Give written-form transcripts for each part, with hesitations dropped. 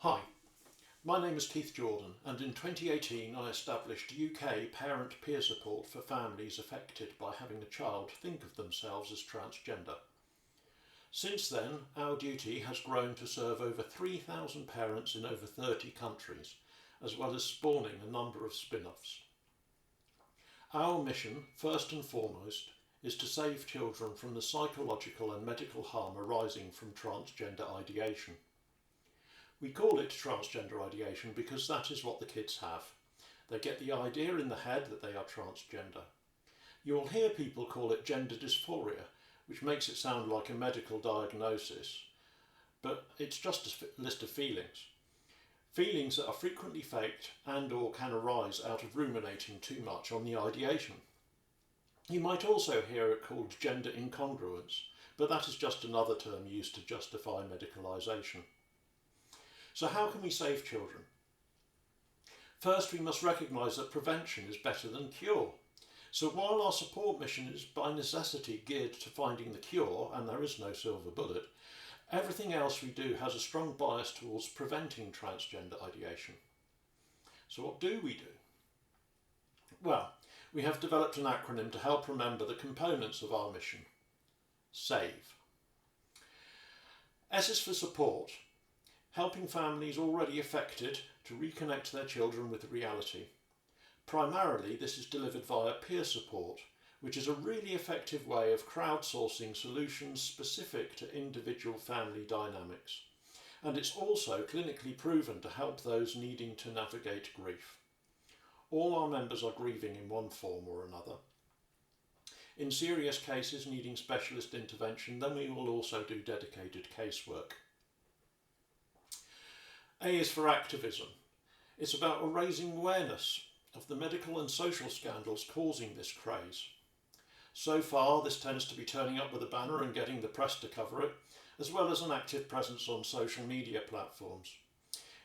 Hi, my name is Keith Jordan, and in 2018 I established UK parent peer support for families affected by having a child think of themselves as transgender. Since then, our duty has grown to serve over 3,000 parents in over 30 countries, as well as spawning a number of spin-offs. Our mission, first and foremost, is to save children from the psychological and medical harm arising from transgender ideation. We call it transgender ideation because that is what the kids have. They get the idea in the head that they are transgender. You'll hear people call it gender dysphoria, which makes it sound like a medical diagnosis, but it's just a list of feelings. Feelings that are frequently faked and/or can arise out of ruminating too much on the ideation. You might also hear it called gender incongruence, but that is just another term used to justify medicalisation. So how can we save children? First, we must recognise that prevention is better than cure. So while our support mission is by necessity geared to finding the cure, and there is no silver bullet, everything else we do has a strong bias towards preventing transgender ideation. So what do we do? Well, we have developed an acronym to help remember the components of our mission. SAVE. S is for support, helping families already affected to reconnect their children with reality. Primarily, this is delivered via peer support, which is a really effective way of crowdsourcing solutions specific to individual family dynamics. And it's also clinically proven to help those needing to navigate grief. All our members are grieving in one form or another. In serious cases needing specialist intervention, then we will also do dedicated casework. A is for activism. It's about raising awareness of the medical and social scandals causing this craze. So far, this tends to be turning up with a banner and getting the press to cover it, as well as an active presence on social media platforms.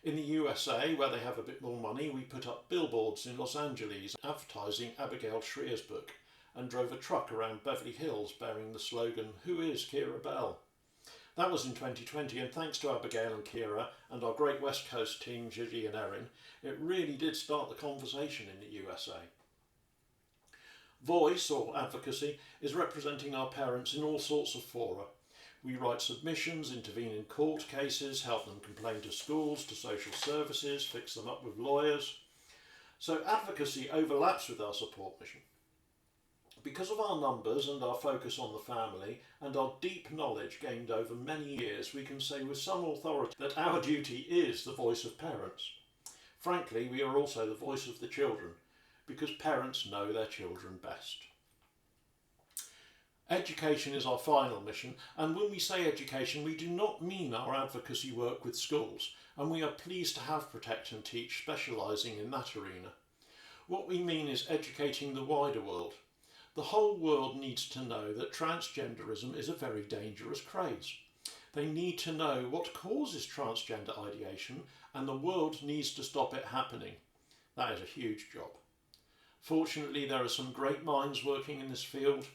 In the USA, where they have a bit more money, we put up billboards in Los Angeles advertising Abigail Shrier's book and drove a truck around Beverly Hills bearing the slogan, "Who is Kira Bell?" That was in 2020, and thanks to Abigail and Kira and our great West Coast team, Gigi and Erin, it really did start the conversation in the USA. Voice, or advocacy, is representing our parents in all sorts of fora. We write submissions, intervene in court cases, help them complain to schools, to social services, fix them up with lawyers. So advocacy overlaps with our support mission. Because of our numbers and our focus on the family and our deep knowledge gained over many years, we can say with some authority that our duty is the voice of parents. Frankly, we are also the voice of the children, because parents know their children best. Education is our final mission, and when we say education, we do not mean our advocacy work with schools, and we are pleased to have Protect and Teach specialising in that arena. What we mean is educating the wider world. The whole world needs to know that transgenderism is a very dangerous craze. They need to know what causes transgender ideation, and the world needs to stop it happening. That is a huge job. Fortunately, there are some great minds working in this field.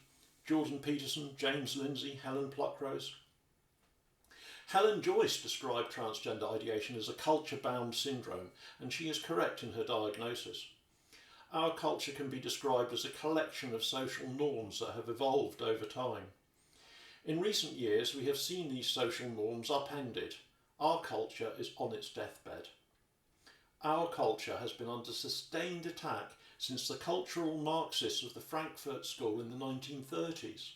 Jordan Peterson, James Lindsay, Helen Pluckrose. Helen Joyce described transgender ideation as a culture-bound syndrome, and she is correct in her diagnosis. Our culture can be described as a collection of social norms that have evolved over time. In recent years, we have seen these social norms upended. Our culture is on its deathbed. Our culture has been under sustained attack since the cultural Marxists of the Frankfurt School in the 1930s.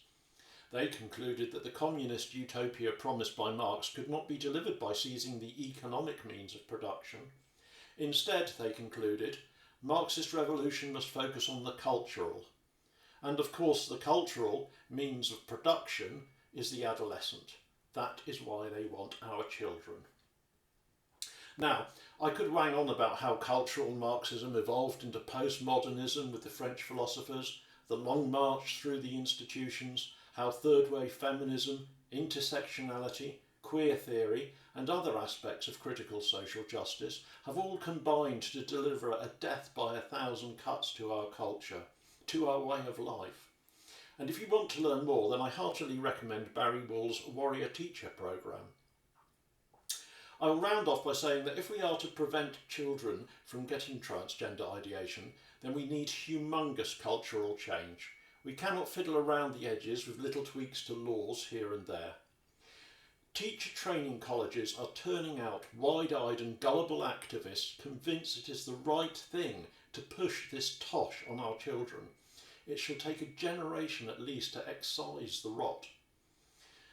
They concluded that the communist utopia promised by Marx could not be delivered by seizing the economic means of production. Instead, they concluded, Marxist revolution must focus on the cultural. And of course, the cultural means of production is the adolescent. That is why they want our children. Now, I could wang on about how cultural Marxism evolved into postmodernism with the French philosophers, the long march through the institutions, how third-wave feminism, intersectionality, queer theory and other aspects of critical social justice have all combined to deliver a death by 1,000 cuts to our culture, to our way of life. And if you want to learn more, then I heartily recommend Barry Wool's Warrior Teacher programme. I'll round off by saying that if we are to prevent children from getting transgender ideation, then we need humongous cultural change. We cannot fiddle around the edges with little tweaks to laws here and there. Teacher training colleges are turning out wide-eyed and gullible activists convinced it is the right thing to push this tosh on our children. It shall take a generation at least to excise the rot.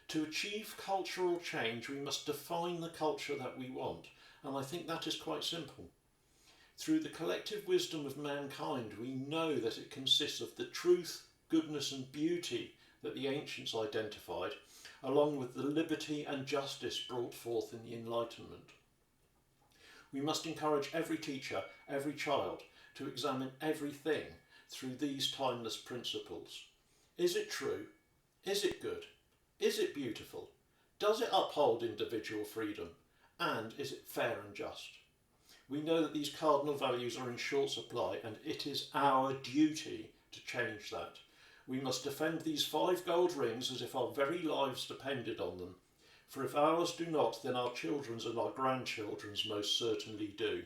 To achieve cultural change, we must define the culture that we want, and I think that is quite simple. Through the collective wisdom of mankind, we know that it consists of the truth, goodness and beauty that the ancients identified, along with the liberty and justice brought forth in the Enlightenment. We must encourage every teacher, every child, to examine everything through these timeless principles. Is it true? Is it good? Is it beautiful? Does it uphold individual freedom? And is it fair and just? We know that these cardinal values are in short supply, and it is our duty to change that. We must defend these 5 gold rings as if our very lives depended on them. For if ours do not, then our children's and our grandchildren's most certainly do.